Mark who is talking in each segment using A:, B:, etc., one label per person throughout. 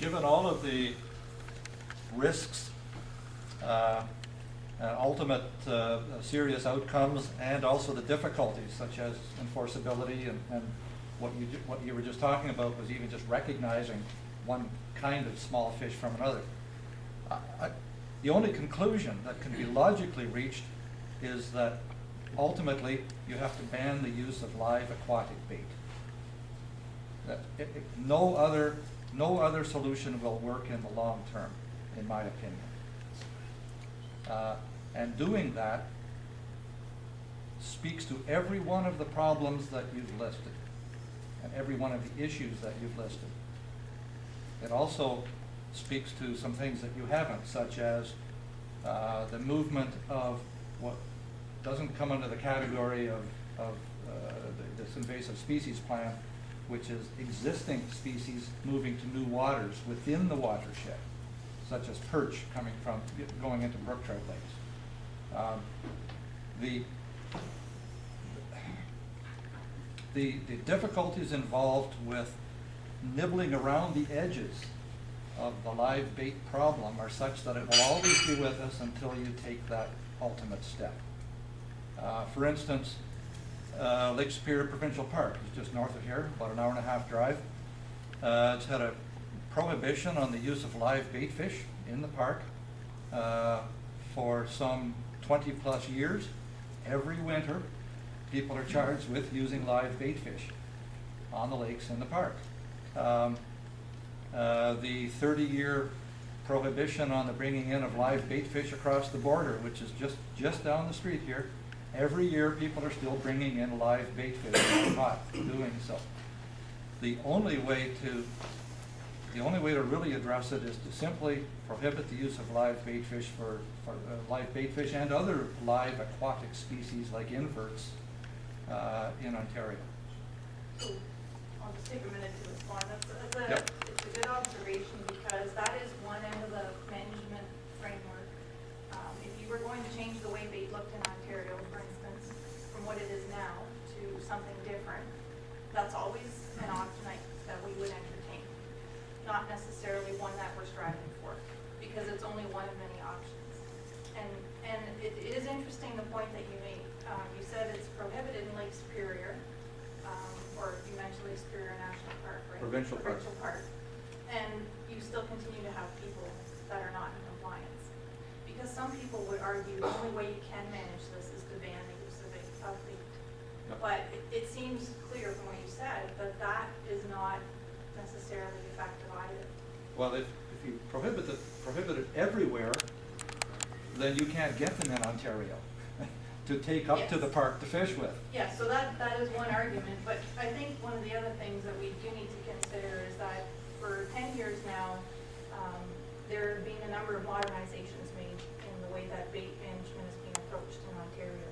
A: given all of the risks, ultimate serious outcomes, and also the difficulties such as enforceability, and what you were just talking about was even just recognizing one kind of small fish from another. The only conclusion that can be logically reached is that ultimately you have to ban the use of live aquatic bait. No other solution will work in the long term, in my opinion. And doing that speaks to every one of the problems that you've listed and every one of the issues that you've listed. It also speaks to some things that you haven't, such as the movement of what doesn't come under the category of this invasive species plan, which is existing species moving to new waters within the watershed, such as perch going into brook trout lakes. The difficulties involved with nibbling around the edges of the live bait problem are such that it will always be with us until you take that ultimate step. For instance, Lake Superior Provincial Park is just north of here, about an hour-and-a-half drive. It's had a prohibition on the use of live bait fish in the park for some 20-plus years. Every winter, people are charged with using live bait fish on the lakes in the park. The 30-year prohibition on the bringing in of live bait fish across the border, which is just down the street here. Every year, people are still bringing in live bait fish and not doing so. The only way to really address it is to simply prohibit the use of live bait fish for live bait fish and other live aquatic species like inverts in Ontario.
B: So I'll just take a minute to respond.
A: Yep.
B: It's a good observation, because that is one end of the management framework. If you were going to change the way bait looked in Ontario, for instance, from what it is now to something different, that's always an option that we would entertain. Not necessarily one that we're striving for, because it's only one of many options. And it is interesting the point that you made. You said it's prohibited in Lake Superior, or you mentioned Lake Superior National Park, right?
A: Provincial Park.
B: And you still continue to have people that are not in compliance. Because some people would argue the only way you can manage this is to ban the use of bait.
A: Yep.
B: But it seems clear from what you said that is not necessarily effective either.
A: Well, if you prohibit it everywhere, then you can't get them in Ontario to take up to the park to fish with.
B: Yeah, so that is one argument, but I think one of the other things that we do need to consider is that for 10 years now, there have been a number of modernizations made in the way that bait management is being approached in Ontario.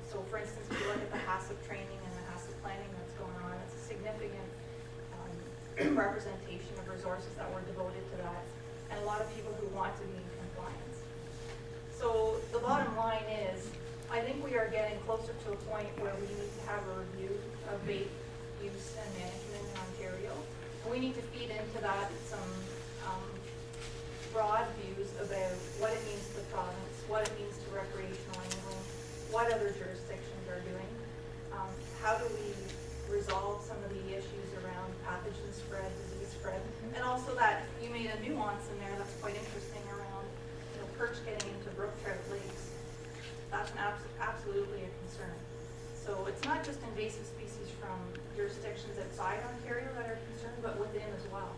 B: So for instance, if you look at the HACCP training and the HACCP planning that's going on, it's a significant representation of resources that were devoted to that, and a lot of people who want to be in compliance. So the bottom line is, I think we are getting closer to a point where we need to have a review of bait use and management in Ontario. And we need to feed into that some broad views about what it means to the province, what it means to recreational angling, what other jurisdictions are doing, how do we resolve some of the issues around pathogen spread, disease spread, and also that you made a nuance in there that's quite interesting around, perch getting into brook trout lakes. That's absolutely a concern. So it's not just invasive species from jurisdictions outside Ontario that are concerned, but within as well.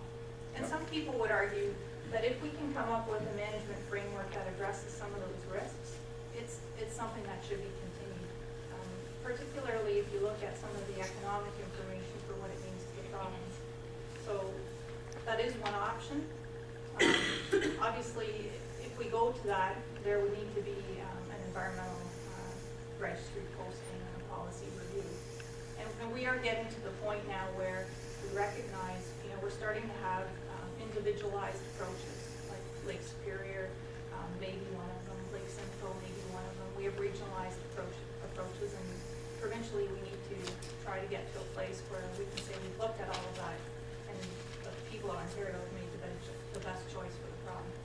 B: And some people would argue that if we can come up with a management framework that addresses some of those risks, it's something that should be continued. Particularly if you look at some of the economic information for what it means to the province. So that is one option. Obviously, if we go to that, there would need to be an environmental registry posting and a policy review. And we are getting to the point now where we recognize, we're starting to have individualized approaches, like Lake Superior, maybe one of them, Lake Simcoe, maybe one of them. We have regionalized approaches, and provincially we need to try to get to a place where we can say we've looked at all of that, and the people in Ontario has made the best choice for the province.